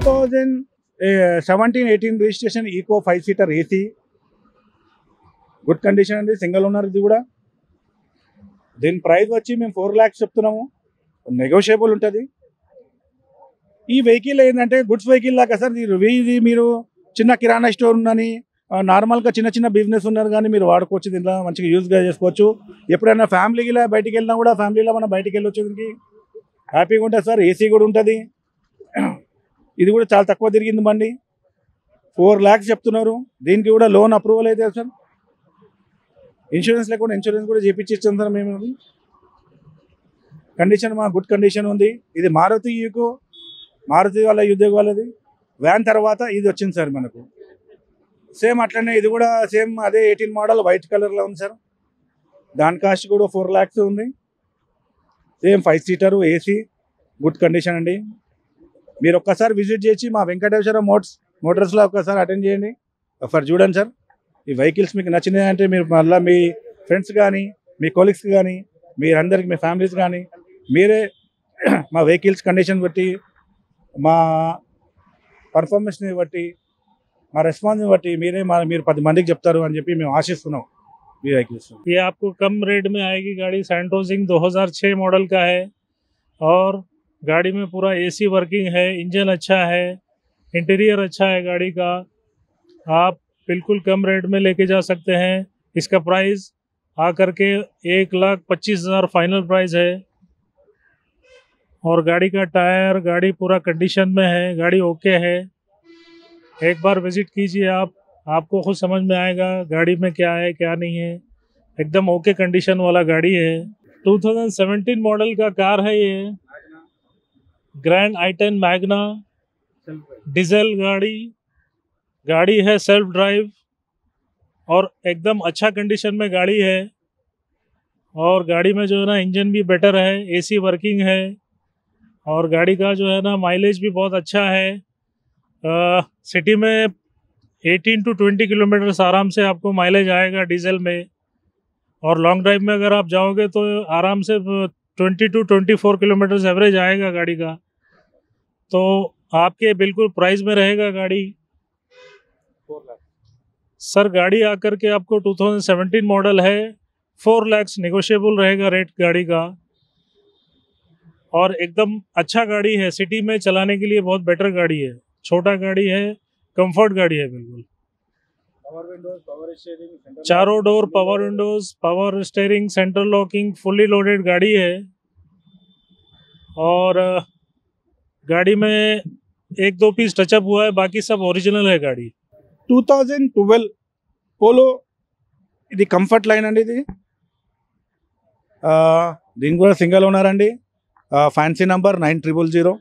2017-18 registration Eeco 5-సీటర్ AC, good condition అండి, single owner ఇది కూడా. దీని ప్రైస్ వచ్చి మేము 4 lakhs చెప్తున్నాము, నెగోషియబుల్ ఉంటుంది. ఈ వెహికల్ ఏంటంటే గుడ్స్ వెహికల్ లాగా సార్. ఇది మీరు చిన్న కిరాణా స్టోర్ ఉందని, నార్మల్గా చిన్న చిన్న బిజినెస్ ఉన్నారు కానీ మీరు వాడుకోవచ్చు, దీంట్లో మంచిగా యూజ్గా చేసుకోవచ్చు. ఎప్పుడైనా ఫ్యామిలీలో బయటికి వెళ్ళినా కూడా ఫ్యామిలీలో మనం బయటికి వెళ్ళొచ్చు, దీనికి హ్యాపీగా ఉంటుంది సార్. ఏసీ కూడా ఉంటుంది. ఇది కూడా చాలా తక్కువ తిరిగింది బండి, 4 lakhs చెప్తున్నారు. దీనికి కూడా లోన్ అప్రూవల్ అయితే సార్, ఇన్సూరెన్స్ లేకుండా ఇన్సూరెన్స్ కూడా చేపించిస్తాం సార్ మేము. కండిషన్ మా గుడ్ కండిషన్ ఉంది. ఇది మారుతి ఈకో, మారుతి వాళ్ళ ఉద్యోగ వాళ్ళది వ్యాన్. తర్వాత ఇది వచ్చింది సార్ మనకు సేమ్ అట్లనే, ఇది కూడా సేమ్ అదే 18 మోడల్ వైట్ కలర్లో ఉంది సార్. దాని కాస్ట్ కూడా 4 lakhs ఉంది. సేమ్ 5-సీటర్ ఏసీ, గుడ్ కండిషన్ అండి. మీరు ఒక్కసారి విజిట్ చేసి మా వెంకటేశ్వర మోటార్స్లో ఒక్కసారి అటెండ్ చేయండి, ఒకసారి చూడండి సార్. ఈ వెహికల్స్ మీకు నచ్చినాయి అంటే మీరు మళ్ళీ మీ ఫ్రెండ్స్ కానీ, మీ కొలీగ్స్ కానీ, మీరందరికీ మీ ఫ్యామిలీస్ కానీ మీరే మా వెహికల్స్ కండిషన్ బట్టి, మా పర్ఫార్మెన్స్ని బట్టి, మా రెస్పాన్స్ని బట్టి మీరు 10 మందికి చెప్తారు అని చెప్పి మేము ఆశిస్తున్నాం. ఈ వెహికల్స్ ये आपको कम रेट में आएगी गाड़ी। सैंटोजिंग 2006 मॉडल का है और गाड़ी में पूरा एसी वर्किंग है, इंजन अच्छा है, इंटीरियर अच्छा है गाड़ी का। आप बिल्कुल कम रेट में लेके जा सकते हैं। इसका प्राइस आकर के 1,25,000 फाइनल प्राइस है। और गाड़ी का टायर, गाड़ी पूरा कंडीशन में है, गाड़ी ओके है। एक बार विजिट कीजिए आप, आपको खुद समझ में आएगा गाड़ी में क्या है क्या नहीं है। एकदम ओके कंडीशन वाला गाड़ी है। 2017 मॉडल का कार है ये, ग्रैंड i10 मैग्ना डीजल गाड़ी है, सेल्फ ड्राइव और एकदम अच्छा कंडीशन में गाड़ी है। और गाड़ी में जो है ना इंजन भी बेटर है, एसी वर्किंग है और गाड़ी का जो है ना माइलेज भी बहुत अच्छा है। सिटी में 18 to 20 किलोमीटर आराम से आपको माइलेज आएगा डीजल में। और लॉन्ग ड्राइव में अगर आप जाओगे तो आराम से 20 to 24 किलोमीटर एवरेज आएगा गाड़ी का। तो आपके बिल्कुल प्राइस में रहेगा गाड़ी। सर गाड़ी आकर के आपको 2017 मॉडल है, 4 lakhs नेगोशिएबल रहेगा रेट गाड़ी का। और एकदम अच्छा गाड़ी है, सिटी में चलाने के लिए बहुत बेटर गाड़ी है। छोटा गाड़ी है, कंफर्ट गाड़ी है बिल्कुल। चारों door power Windows, power steering, central locking, fully loaded गाड़ी है। और गाड़ी में 1-2 पीस टचअप हुआ है, बाकी सब ओरिजिनल है गाड़ी। 2012 పోలో, ఇది కంఫర్ట్ లైన్ అండి. ఇది దీని కూడా సింగిల్ ఓనర్ అండి. Fancy number 9000.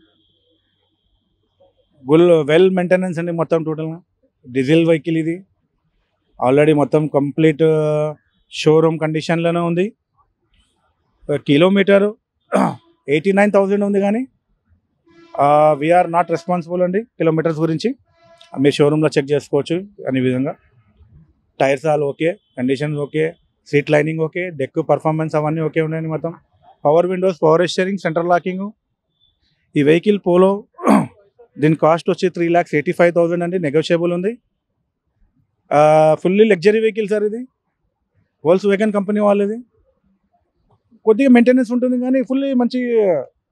వెల్ మెయింటెనెన్స్ అండి మొత్తం టోటల్గా. డీజిల్ వెహికల్ ఇది. ఆల్రెడీ మొత్తం కంప్లీట్ షోరూమ్ కండిషన్లోనే ఉంది. కిలోమీటర్ 89,000 ఉంది, కానీ వీఆర్ నాట్ రెస్పాన్సిబుల్ అండి కిలోమీటర్స్ గురించి. మీ షోరూంలో చెక్ చేసుకోవచ్చు అనే విధంగా. Tyres all okay, conditions okay, seat lining okay, deck performance అవన్నీ ఓకే ఉన్నాయండి మొత్తం. Power Windows, power steering, central locking. ఈ వెహికల్ పోలో, దీని కాస్ట్ వచ్చి 3,85,000 అండి, నెగోషియబుల్ ఉంది. ఫుల్లీ లగ్జరీ వెహికల్ సార్ ఇది, వోల్క్స్వాగన్ కంపెనీ వాళ్ళది. కొద్దిగా మెయింటెనెన్స్ ఉంటుంది కానీ ఫుల్లీ మంచి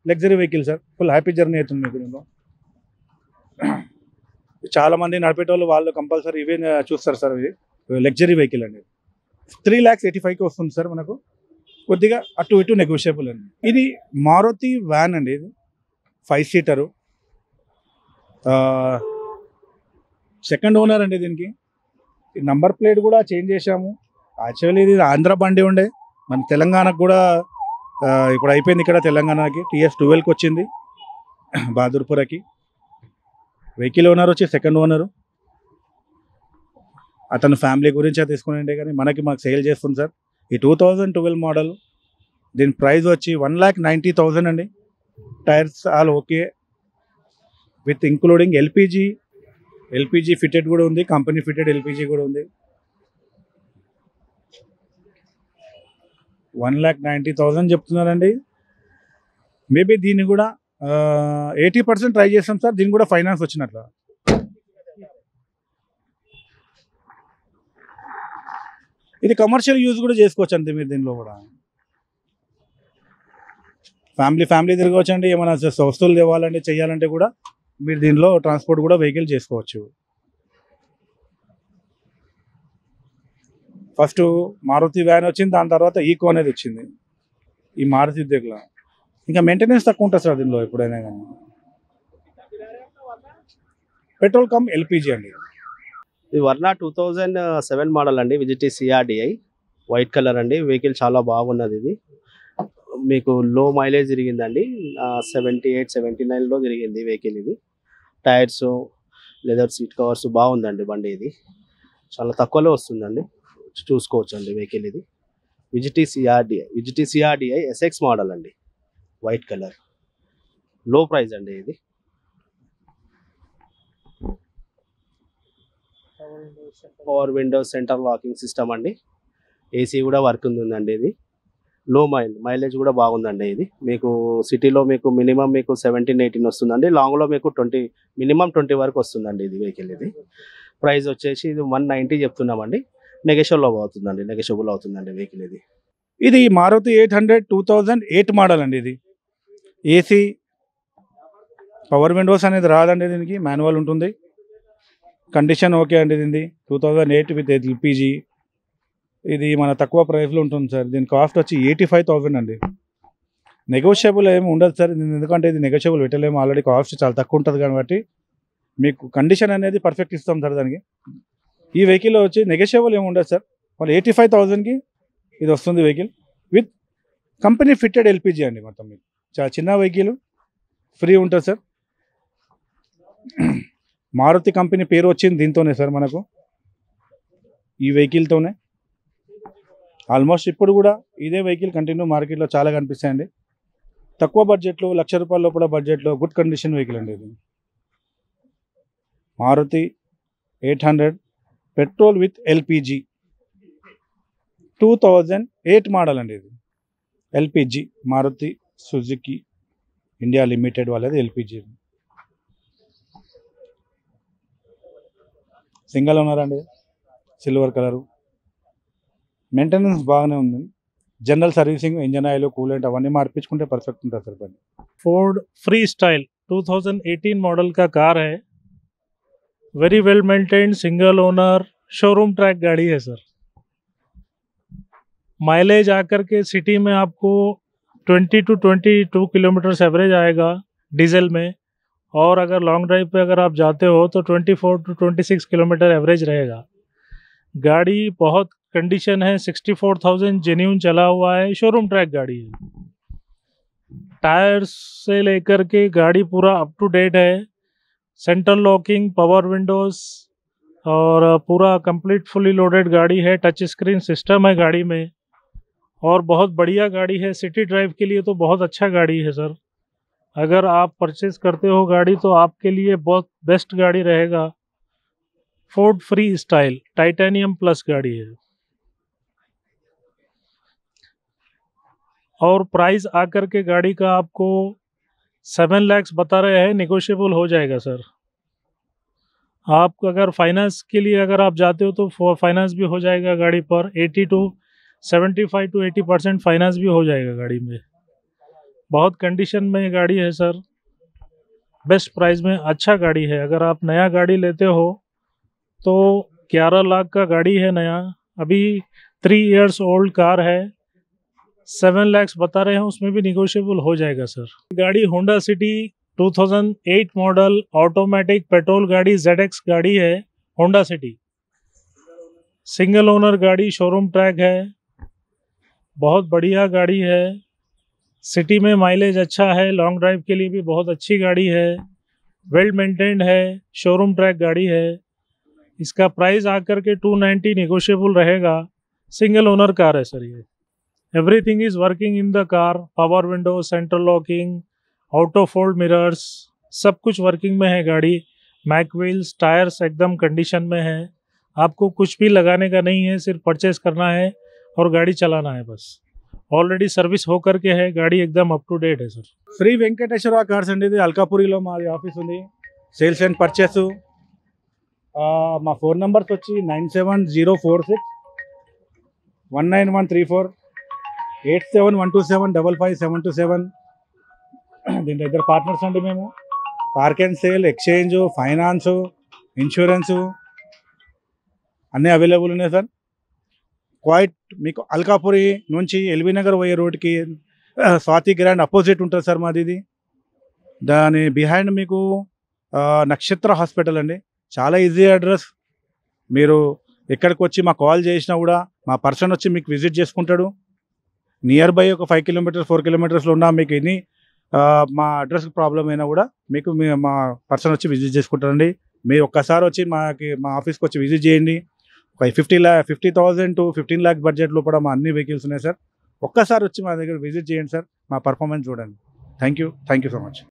luxury vehicle sir. Full happy journey అవుతుంది మీకు దీనిలో. చాలామంది నడిపేటోళ్ళు వాళ్ళు కంపల్సరీ ఇవే చూస్తారు సార్. ఇది లగ్జరీ వెహికల్ అండి. 3,85,000 వస్తుంది సార్ మనకు. కొద్దిగా అటు ఇటు నెగోషియబుల్ అండి. ఇది మారుతి వ్యాన్ అండి, ఇది 5-సీటరు. సెకండ్ ఓనర్ అండి దీనికి. ఈ నంబర్ ప్లేట్ కూడా చేంజ్ చేశాము. యాక్చువల్లీ ఇది ఆంధ్ర బండి ఉండే, మన తెలంగాణకు కూడా ఇప్పుడు అయిపోయింది. ఇక్కడ తెలంగాణకి TS12కి వచ్చింది, బహదూర్పురకి. వెహికల్ ఓనర్ వచ్చి సెకండ్ ఓనరు. అతను ఫ్యామిలీ గురించి తీసుకునే కానీ మాకు సేల్ చేస్తుంది సార్. ఈ 2012 మోడల్. దీని ప్రైస్ వచ్చి 1,90,000 అండి. Tyres all okay, with including LPG fitted కూడా ఉంది, కంపెనీ ఫిటెడ్ ఎల్పిజి కూడా ఉంది. 1,90,000 చెప్తున్నారండి. మేబీ దీన్ని కూడా 80% ట్రై చేస్తాం సార్, దీనికి కూడా ఫైనాన్స్ వచ్చినట్ల. ఇది కమర్షియల్ యూజ్ కూడా చేసుకోవచ్చు అండి మీరు దీనిలో కూడా. ఫ్యామిలీ తిరగవచ్చు అండి, ఏమైనా వస్తువులు తేవాలంటే చేయాలంటే కూడా మీరు దీనిలో ట్రాన్స్పోర్ట్ కూడా వెహికల్ చేసుకోవచ్చు. ఫస్ట్ మారుతి వ్యాన్ వచ్చింది, దాని తర్వాత ఈకో అనేది వచ్చింది ఈ మారుతి ఉద్యోగుల. ఇంకా మెయింటెనెన్స్ తక్కువ ఉంటుంది సార్ దీనిలో ఎప్పుడైనా కానీ. పెట్రోల్ కమ్ ఎల్పిజి అండి. ఇది వర్నా 2007 మోడల్ అండి, విజిటి సిఆర్డిఐ వైట్ కలర్ అండి. వెహికల్ చాలా బాగున్నది. ఇది మీకు లో మైలేజ్ తిరిగిందండి, 78-79లో తిరిగింది వెహికల్. ఇది టైర్స్, లెదర్ సీట్ కవర్స్ బాగుందండి బండి. ఇది చాలా తక్కువలో వస్తుందండి, చూసుకోవచ్చు అండి వెహికల్. ఇది విజిటి సిఆర్డిఐ ఎస్ఎక్స్ మోడల్ అండి, వైట్ కలర్, లో ప్రైస్ అండి. ఇది power Windows, centre locking system అండి, ఏసీ కూడా వర్కింగ్ ఉందండి. ఇది లో మైలేజ్ కూడా బాగుందండి. ఇది మీకు సిటీలో మీకు మినిమం మీకు 17-18 వస్తుందండి, లాంగ్లో మీకు మినిమం 20 వరకు వస్తుందండి ఇది వెహికల్. ఇది ప్రైస్ వచ్చేసి ఇది 190 చెప్తున్నామండి, నెగోషియబుల్ అవుతుందండి వెహికల్. ఇది మారుతి 800 2008 మోడల్ అండి. ఇది ఏసీ, పవర్ విండోస్ అనేది రాదండి, దీనికి మాన్యువల్ ఉంటుంది. కండిషన్ ఓకే అండి. దీనిది 2008 విత్ ఎల్పిజి. ఇది మన తక్కువ ప్రైస్లో ఉంటుంది సార్. దీని కాస్ట్ వచ్చి 85,000 అండి. నెగోషియబుల్ ఏమి ఉండదు సార్, ఎందుకంటే ఇది నెగోషియబుల్ పెట్టలేము, ఆల్రెడీ కాస్ట్ చాలా తక్కువ ఉంటుంది కాబట్టి మీకు కండిషన్ అనేది పర్ఫెక్ట్ ఇస్తాం సార్ దానికి. ఈ వెహికల్ వచ్చి నెగోషియబుల్ ఏమి ఉండదు సార్. వాళ్ళు 85,000కి ఇది వస్తుంది vehicle with company fitted LPG అండి. మొత్తం మీకు చాలా చిన్న వెహికల్, ఫ్రీ ఉంటుంది సార్. మారుతి కంపెనీ పేరు వచ్చింది దీంతోనే సార్ మనకు, ఈ వెహికల్తోనే. ఆల్మోస్ట్ ఇప్పుడు కూడా ఇదే వెహికల్ కంటిన్యూ మార్కెట్లో చాలా కనిపిస్తాయండి. తక్కువ బడ్జెట్లో, ₹1,00,000 లోపల బడ్జెట్లో గుడ్ కండిషన్ వెహికల్ అండి ఇది. Maruti 800 petrol with LPG 2008 model అండి. ఇది LPG, Maruti Suzuki India Limited వాళ్ళది ఎల్పిజి. సింగల్ ఓనర్ అండి, సిల్వర్ కలరు. మెయింటెనెన్స్ బాగానే ఉంది. General servicing, engine oil, coolant అవన్నీ మార్పించుకుంటే పర్ఫెక్ట్ ఉంటుంది సార్ బండి. फोर्ड फ्री स्टाइल 2018 मॉडल का कार है, very well maintained, single owner, showroom track गाड़ी है सर. माइलेज आकर के सिटी में आपको 20-22 किलोमीटर एवरेज आएगा डीजल में, और अगर लॉन्ग ड्राइव पे अगर आप जाते हो तो 24-26 किलोमीटर एवरेज रहेगा. गाड़ी बहुत कंडीशन है, 64,000 जेन्यून चला हुआ है, शोरूम ट्रैक गाड़ी है. टायर्स से लेकर के गाड़ी पूरा अप टू डेट है. सेंट्रल लॉकिंग, पावर विंडोज और पूरा कंप्लीट फुली लोडेड गाड़ी है. टच स्क्रीन सिस्टम है गाड़ी में, और बहुत बढ़िया गाड़ी है. सिटी ड्राइव के लिए तो बहुत अच्छा गाड़ी है सर. अगर आप परचेज करते हो गाड़ी तो आपके लिए बहुत बेस्ट गाड़ी रहेगा. Ford free style titanium plus गाड़ी है. और प्राइस आकर के गाड़ी का आपको 7 लाख बता रहे हैं, नेगोशिएबल हो जाएगा सर. आप अगर फाइनेंस के लिए अगर आप जाते हो तो फाइनेंस भी हो जाएगा गाड़ी पर. 75-80% फाइनेंस भी हो जाएगा गाड़ी में. बहुत कंडीशन में गाड़ी है सर, बेस्ट प्राइस में अच्छा गाड़ी है. अगर आप नया गाड़ी लेते हो तो 11 लाख का गाड़ी है नया, अभी 3 इयर्स ओल्ड कार है. 7 लाख बता रहे हैं, उसमें भी निगोशिएबल हो जाएगा सर. गाड़ी Honda city 2008 model automatic petrol गाड़ी, ZX गाड़ी है होंडा सिटी. सिंगल ओनर गाड़ी, शोरूम ट्रैक है, बहुत बढ़िया गाड़ी है. सिटी में माइलेज अच्छा है, लॉन्ग ड्राइव के लिए भी बहुत अच्छी गाड़ी है. वेल मेंटेन्ड है, शोरूम ट्रैक गाड़ी है. इसका प्राइस आकर के 290 निगोशिएबल रहेगा. सिंगल ओनर कार है सर ये. Everything is working in the car, power window, central locking, auto fold mirrors, सब कुछ वर्किंग में है गाड़ी. मैक व्हील्स, टायर्स एकदम कंडीशन में है. आपको कुछ भी लगाने का नहीं है, सिर्फ परचेज करना है और गाड़ी चलाना है बस. ऑलरेडी सर्विस हो करके है, गाड़ी एकदम अप टू डेट है सर। శ్రీ వెంకటేశ్వర కార్స్ అండి, ఇది అల్కాపురిలో మాది ఆఫీస్ ఉంది. Sales and purchase. మా ఫోన్ నెంబర్స్ వచ్చి 9704619134, 8712755727. దీని దగ్గర పార్ట్నర్స్ అండి మేము. Park and sale, exchange, finance, insurance అన్నీ అవైలబుల్ ఉన్నాయి సార్. క్వైట్ మీకు అల్కాపురి నుంచి ఎల్బీ నగర్ పోయే రోడ్కి స్వాతి గ్రాండ్ అపోజిట్ ఉంటుంది సార్ మాది ఇది. దాని బిహైండ్ మీకు నక్షత్ర హాస్పిటల్ అండి. చాలా ఈజీ అడ్రస్. మీరు ఎక్కడికి వచ్చి మా కాల్ చేసినా కూడా మా పర్సన్ వచ్చి మీకు విజిట్ చేసుకుంటాడు. నియర్ బై ఒక 5 కిలోమీటర్స్ 4 కిలోమీటర్స్లో ఉన్నా మీకు ఎన్ని మా అడ్రస్కి ప్రాబ్లం అయినా కూడా మీకు మా పర్సన్ వచ్చి విజిట్ చేసుకుంటారండి. మీరు ఒక్కసారి వచ్చి మా ఆఫీస్కి వచ్చి విజిట్ చేయండి. ఒక 50,000 to 15 lakhs బడ్జెట్ లోపల మా అన్ని వెహికల్స్ ఉన్నాయి సార్. ఒక్కసారి వచ్చి మా దగ్గర విజిట్ చేయండి సార్, మా పర్ఫార్మెన్స్ చూడండి. Thank you so much.